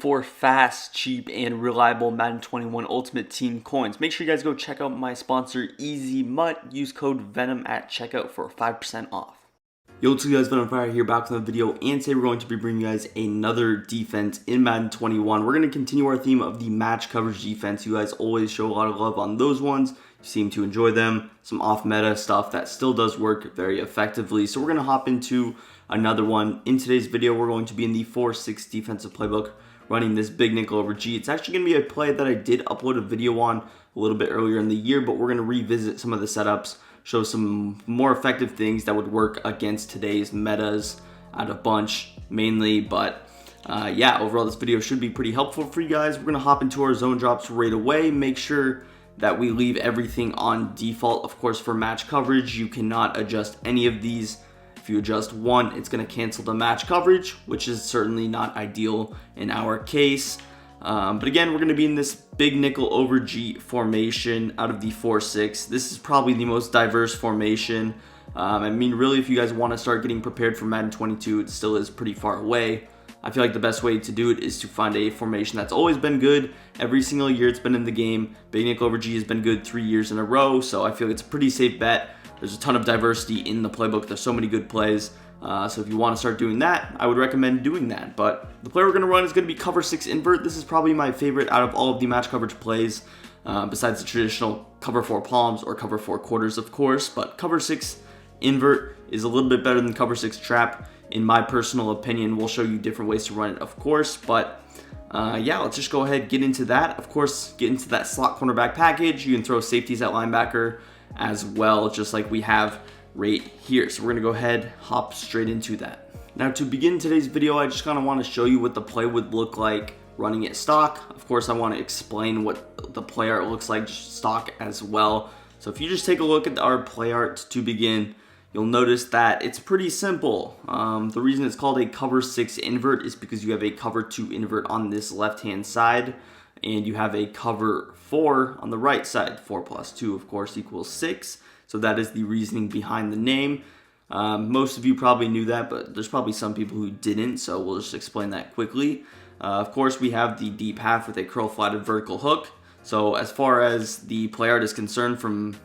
for fast, cheap, and reliable Madden 21 Ultimate Team coins. Make sure you guys go check out my sponsor, Easy Mutt. Use code VENOM at checkout for 5% off. Yo, what's up guys, Venom Fire here, back with another video, and today we're going to be bringing you guys another defense in Madden 21. We're going to continue our theme of the match coverage defense. You guys always show a lot of love on those ones. You seem to enjoy them. Some off-meta stuff that still does work very effectively. So we're going to hop into another one. In today's video, we're going to be in the 4-6 defensive playbook, running this big nickel over G. It's actually going to be a play that I did upload a video on a little bit earlier in the year, but we're going to revisit some of the setups, show some more effective things that would work against today's metas out of bunch mainly. But yeah, overall this video should be pretty helpful for you guys. We're going to hop into our zone drops right away. Make sure that we leave everything on default. Of course, for match coverage, you cannot adjust any of these. If you adjust one, it's going to cancel the match coverage, which is certainly not ideal in our case. But again, we're going to be in this big nickel over G formation out of the 4-6. This is probably the most diverse formation. I mean, really, if you guys want to start getting prepared for Madden 22, it still is pretty far away. I feel like the best way to do it is to find a formation that's always been good. Every single year it's been in the game. Big nickel over G has been good 3 years in a row, so I feel like it's a pretty safe bet. There's a ton of diversity in the playbook. There's so many good plays. So if you want to start doing that, I would recommend doing that. But the play we're going to run is going to be cover 6 invert. This is probably my favorite out of all of the match coverage plays, besides the traditional cover 4 palms or cover 4 quarters, of course. But cover 6 invert is a little bit better than cover 6 trap, in my personal opinion. We'll show you different ways to run it, of course. But yeah, let's just go ahead, get into that. Of course, get into that slot cornerback package. You can throw safeties at linebacker as well, just like we have right here. So we're going to go ahead, hop straight into that. Now, to begin today's video, I just kind of want to show you what the play would look like running it stock. Of course, I want to explain what the play art looks like just stock as well. So if you just take a look at our play art to begin, you'll notice that it's pretty simple. The reason it's called a cover 6 invert is because you have a cover 2 invert on this left-hand side, and you have a cover 4 on the right side. 4 plus 2, of course, equals 6. So that is the reasoning behind the name. Most of you probably knew that, but there's probably some people who didn't, so we'll just explain that quickly. Of course, we have the deep half with a curl flatted vertical hook. So as far as the play art is concerned, from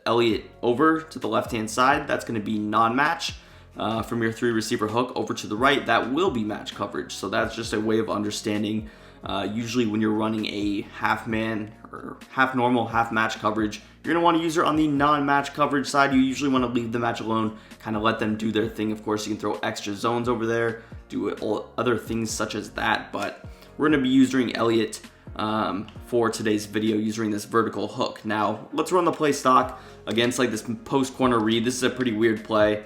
Elliott over to the left-hand side, that's going to be non-match. From your 3 receiver hook over to the right, that will be match coverage. So that's just a way of understanding. Usually when you're running a half man or half normal, half match coverage, you're going to want to use her on the non-match coverage side. You usually want to leave the match alone, kind of let them do their thing. Of course, you can throw extra zones over there, do all other things such as that, but we're going to be using Elliott for today's video, using this vertical hook. Now, let's run the play stock against like this post corner read. This is a pretty weird play.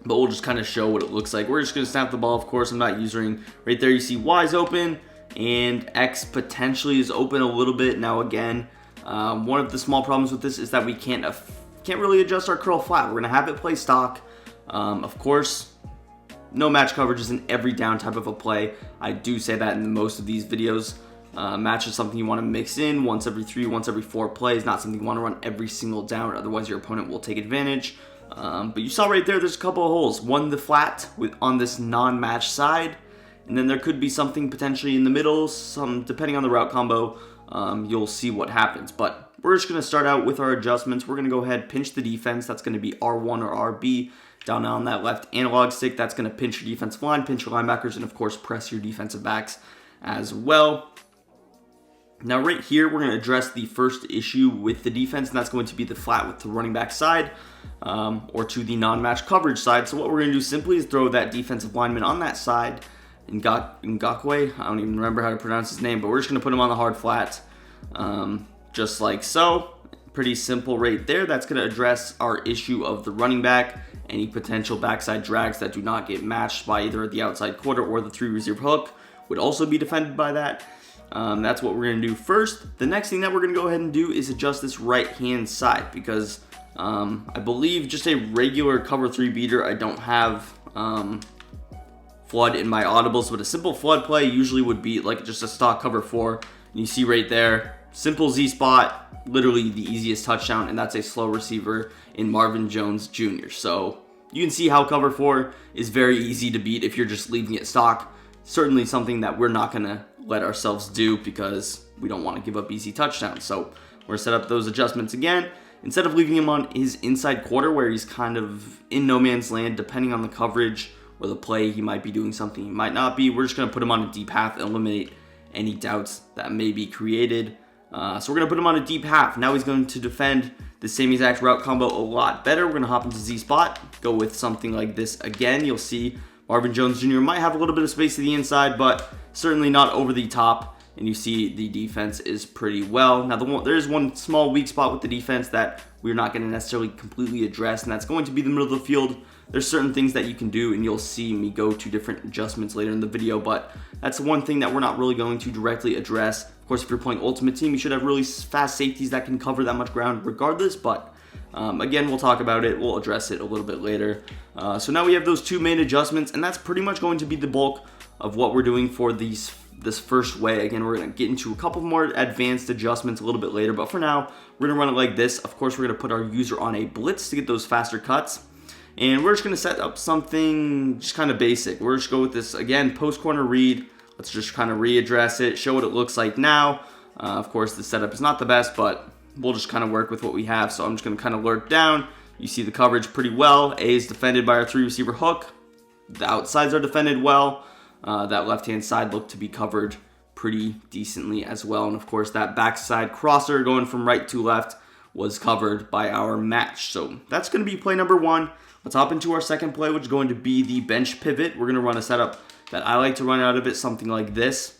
But we'll just kind of show what it looks like. We're just going to snap the ball, of course. I'm not using, right there you see Y's open, and X potentially is open a little bit. Now again, one of the small problems with this is that we can't really adjust our curl flat. We're going to have it play stock. Of course, no match coverage is in every down type of a play. I do say that in most of these videos. Match is something you want to mix in once every 3, once every 4 plays, not something you want to run every single down, otherwise your opponent will take advantage. But you saw right there, there's a couple of holes. One, the flat on this non-match side, and then there could be something potentially in the middle, some depending on the route combo. You'll see what happens. But we're just going to start out with our adjustments. We're going to go ahead, pinch the defense. That's going to be R1 or RB. Down on that left analog stick, that's going to pinch your defensive line, pinch your linebackers, and of course press your defensive backs as well. Now right here, we're going to address the first issue with the defense, and that's going to be the flat with the running back side, or to the non-match coverage side. So what we're going to do simply is throw that defensive lineman on that side, Ngakwe, I don't even remember how to pronounce his name, but we're just going to put him on the hard flat, just like so. Pretty simple right there. That's going to address our issue of the running back, any potential backside drags that do not get matched by either the outside quarter or the 3 receiver hook would also be defended by that. That's what we're going to do first. The next thing that we're going to go ahead and do is adjust this right-hand side, because I believe just a regular cover 3 beater, I don't have flood in my audibles, but a simple flood play usually would be like just a stock cover 4. And you see right there, simple Z spot, literally the easiest touchdown, and that's a slow receiver in Marvin Jones Jr. So you can see how cover 4 is very easy to beat if you're just leaving it stock. certainly something that we're not going to let ourselves do because we don't want to give up easy touchdowns. So we're going to set up those adjustments again. Instead of leaving him on his inside quarter where he's kind of in no man's land, depending on the coverage or the play, he might be doing something he might not be. We're just going to put him on a deep half and eliminate any doubts that may be created. So we're going to put him on a deep half. Now he's going to defend the same exact route combo a lot better. We're going to hop into Z spot, go with something like this again. You'll see Marvin Jones Jr. might have a little bit of space to the inside, but certainly not over the top. And you see the defense is pretty well. Now, there is one small weak spot with the defense that we're not going to necessarily completely address, and that's going to be the middle of the field. There's certain things that you can do, and you'll see me go to different adjustments later in the video, but that's one thing that we're not really going to directly address. Of course, if you're playing Ultimate Team, you should have really fast safeties that can cover that much ground regardless, but again, we'll talk about it. We'll address it a little bit later. So now we have those two main adjustments, and that's pretty much going to be the bulk of what we're doing for this first way. Again, we're going to get into a couple more advanced adjustments a little bit later, but for now, we're going to run it like this. Of course, we're going to put our user on a blitz to get those faster cuts, and we're just going to set up something just kind of basic. We're just going to go with this, again, post corner read. Let's just kind of readdress it, show what it looks like now. Of course, the setup is not the best, but we'll just kind of work with what we have. So I'm just going to kind of lurk down. You see the coverage pretty well. A is defended by our 3 receiver hook. The outsides are defended well. That left-hand side looked to be covered pretty decently as well. And of course, that backside crosser going from right to left was covered by our match. So that's going to be play number 1. Let's hop into our second play, which is going to be the bench pivot. We're going to run a setup that I like to run out of it, something like this.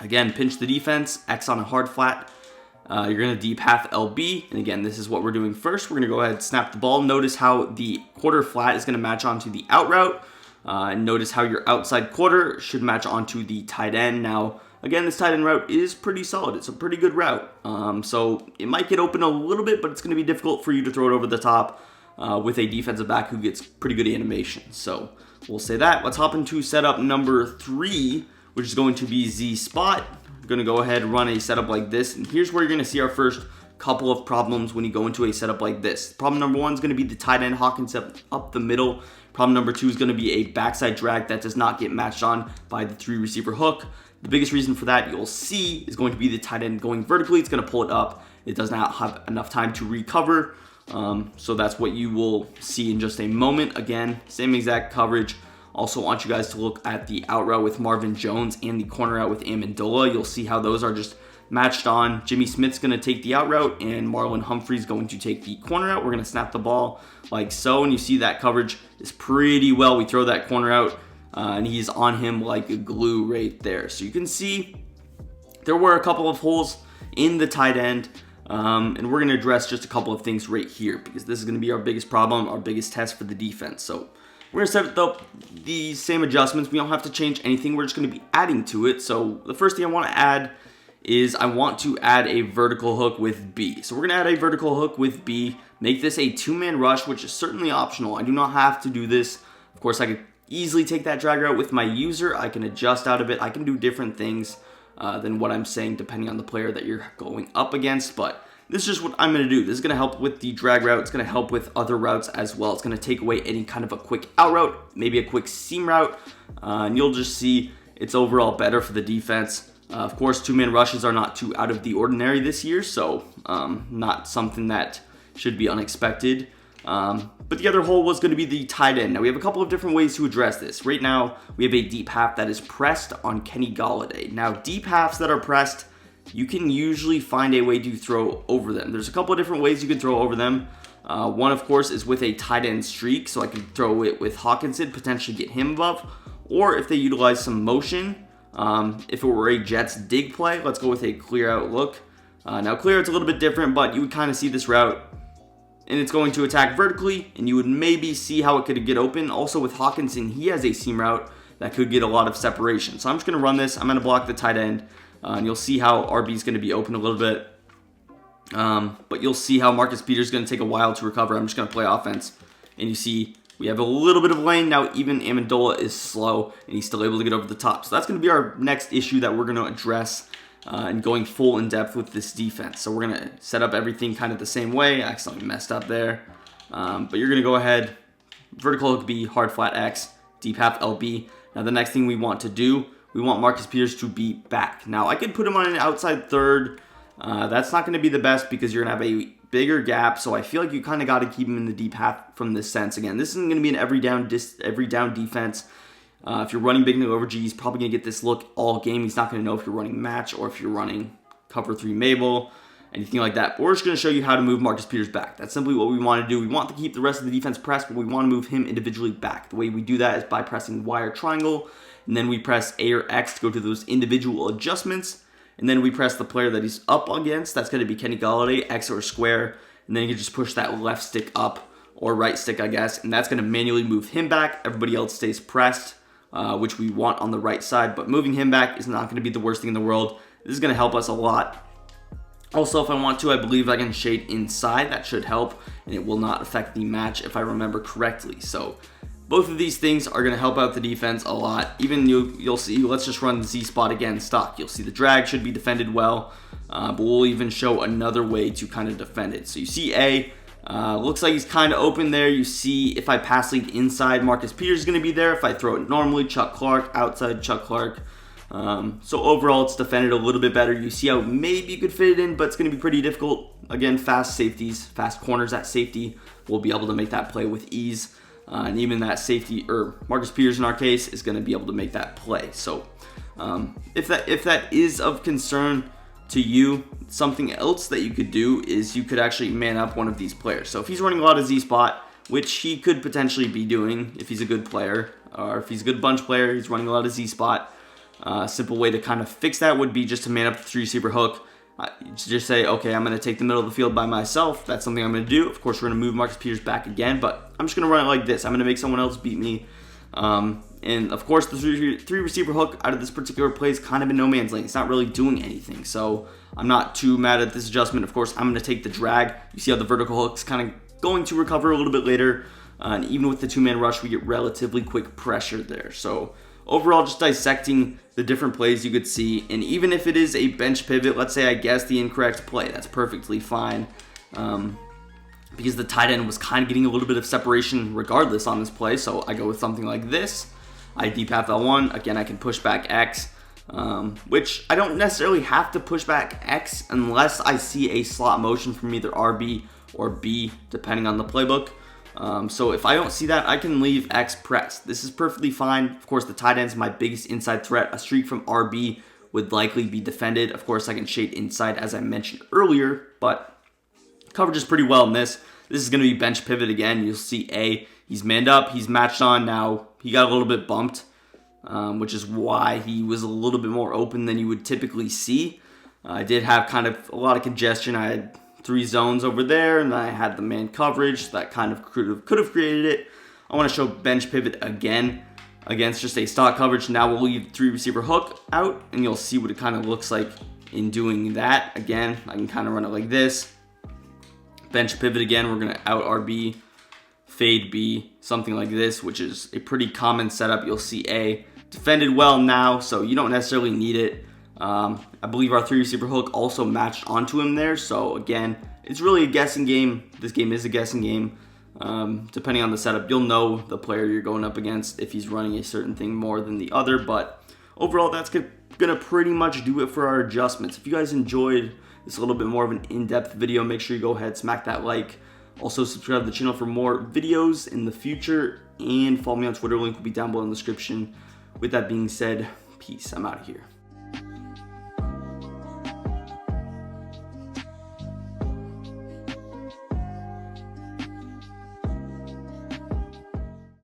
Again, pinch the defense, X on a hard flat. You're going to deep half LB, and again, this is what we're doing first. We're going to go ahead and snap the ball. Notice how the quarter flat is going to match onto the out route. And notice how your outside quarter should match onto the tight end. Now, again, this tight end route is pretty solid. It's a pretty good route. So it might get open a little bit, but it's going to be difficult for you to throw it over the top with a defensive back who gets pretty good animation. So we'll say that. Let's hop into setup number 3, which is going to be Z spot. We're going to go ahead and run a setup like this. And here's where you're going to see our first couple of problems when you go into a setup like this. Problem number 1 is going to be the tight end hawking up the middle. Problem number 2 is going to be a backside drag that does not get matched on by the 3 receiver hook. The biggest reason for that you'll see is going to be the tight end going vertically. It's going to pull it up. It does not have enough time to recover. So that's what you will see in just a moment. Again, same exact coverage. Also want you guys to look at the out route with Marvin Jones and the corner out with Amendola. You'll see how those are just matched on. Jimmy Smith's going to take the out route, and Marlon Humphrey's going to take the corner out. We're going to snap the ball like so, and you see that coverage is pretty well. We throw that corner out, and he's on him like a glue right there. So you can see there were a couple of holes in the tight end, and we're going to address just a couple of things right here because this is going to be our biggest problem, our biggest test for the defense. So we're going to set up the same adjustments. We don't have to change anything. We're just going to be adding to it. So the first thing I want to add is I want to add a vertical hook with B. So we're going to add a vertical hook with B, make this a 2-man rush, which is certainly optional. I do not have to do this. Of course, I could easily take that drag route with my user. I can adjust out of it. I can do different things than what I'm saying depending on the player that you're going up against, but this is just what I'm going to do. This is going to help with the drag route. It's going to help with other routes as well. It's going to take away any kind of a quick out route, maybe a quick seam route, and you'll just see it's overall better for the defense. Of course, 2-man rushes are not too out of the ordinary this year, so not something that should be unexpected. But the other hole was going to be the tight end. Now, we have a couple of different ways to address this. Right now, we have a deep half that is pressed on Kenny Golladay. Now, deep halves that are pressed, you can usually find a way to throw over them. There's a couple of different ways you can throw over them. One, of course, is with a tight end streak, so I can throw it with Hawkinson, potentially get him above. Or if they utilize some motion, if it were a Jets dig play, let's go with a clear out look. Now, clear out's a little bit different, but you would kind of see this route, and it's going to attack vertically, and you would maybe see how it could get open. Also, with Hawkinson, he has a seam route that could get a lot of separation. So I'm just going to run this. I'm going to block the tight end. And you'll see how RB is going to be open a little bit. But you'll see how Marcus Peters is going to take a while to recover. I'm just going to play offense. And you see we have a little bit of lane. Now even Amendola is slow, and he's still able to get over the top. So that's going to be our next issue that we're going to address and going full in depth with this defense. So we're going to set up everything kind of the same way. I accidentally messed up there. But you're going to go ahead, vertical hook B, hard flat X, deep half LB. Now the next thing we want to do, we want Marcus Peters to be back. Now I could put him on an outside third. That's not going to be the best because you're going to have a bigger gap. So I feel like you kind of got to keep him in the deep half from this sense. Again, this isn't going to be an every down defense. If you're running big no OVERG, he's probably going to get this look all game. He's not going to know if you're running match or if you're running cover 3 Mabel, anything like that. But we're just going to show you how to move Marcus Peters back. That's simply what we want to do. We want to keep the rest of the defense pressed, but we want to move him individually back. The way we do that is by pressing Y or triangle, and then we press A or X to go to those individual adjustments, and then we press the player that he's up against. That's going to be Kenny Galladay, X or square, and then you can just push that left stick up, or right stick, I guess, and that's going to manually move him back. Everybody else stays pressed, which we want on the right side, but moving him back is not going to be the worst thing in the world. This is going to help us a lot. Also, if I want to, I believe I can shade inside. That should help, and it will not affect the match if I remember correctly. So both of these things are going to help out the defense a lot. Even you'll see, let's just run the Z spot again stock. You'll see the drag should be defended well, but we'll even show another way to kind of defend it. So you see A, looks like he's kind of open there. You see if I pass lead inside, Marcus Peters is going to be there. If I throw it normally, Chuck Clark, outside Chuck Clark. So overall, it's defended a little bit better. You see how maybe you could fit it in, but it's going to be pretty difficult. Again, fast safeties, fast corners at safety. We'll be able to make that play with ease. And even that safety, or Marcus Peters in our case, is going to be able to make that play. So if that is of concern to you, something else that you could do is you could actually man up one of these players. So if he's running a lot of Z spot, which he could potentially be doing if he's a good player, or if he's a good bunch player, he's running a lot of Z spot. Simple way to kind of fix that would be just to man up the 3 receiver hook. Just say, okay, I'm going to take the middle of the field by myself. That's something I'm going to do. Of course, we're going to move Marcus Peters back again, but I'm just going to run it like this. I'm going to make someone else beat me. And of course, the 3 receiver hook out of this particular play is kind of in no man's lane. It's not really doing anything, so I'm not too mad at this adjustment. Of course, I'm going to take the drag. You see how the vertical hook's kind of going to recover a little bit later. And even with the 2-man rush, we get relatively quick pressure there. So overall, just dissecting the different plays you could see, and even if it is a bench pivot, let's say I guessed the incorrect play, that's perfectly fine, because the tight end was kind of getting a little bit of separation regardless on this play, so I go with something like this. I deep half L1, again I can push back X, which I don't necessarily have to push back X unless I see a slot motion from either RB or B, depending on the playbook. So if I don't see that, I can leave X pressed. This is perfectly fine. Of course, the tight end is my biggest inside threat. A streak from RB would likely be defended. Of course, I can shade inside as I mentioned earlier, but coverage is pretty well in this. This is going to be bench pivot again. You'll see A, he's manned up, he's matched on. Now he got a little bit bumped, which is why he was a little bit more open than you would typically see. I did have kind of a lot of congestion. I had 3 zones over there, and I had the man coverage that kind of could have created it. I want to show bench pivot again against just a stock coverage. Now we'll leave 3 receiver hook out, and you'll see what it kind of looks like in doing that. Again, I can kind of run it like this. Bench pivot again, we're going to out RB, fade B, something like this, which is a pretty common setup. You'll see A defended well now, so you don't necessarily need it. I believe our 3 receiver hook also matched onto him there. So again, it's really a guessing game. This game is a guessing game. Depending on the setup, you'll know the player you're going up against if he's running a certain thing more than the other. But overall, that's gonna pretty much do it for our adjustments. If you guys enjoyed this a little bit more of an in-depth video, make sure you go ahead, smack that like. Also, subscribe to the channel for more videos in the future, and follow me on Twitter. Link will be down below in the description. With that being said, peace. I'm out of here.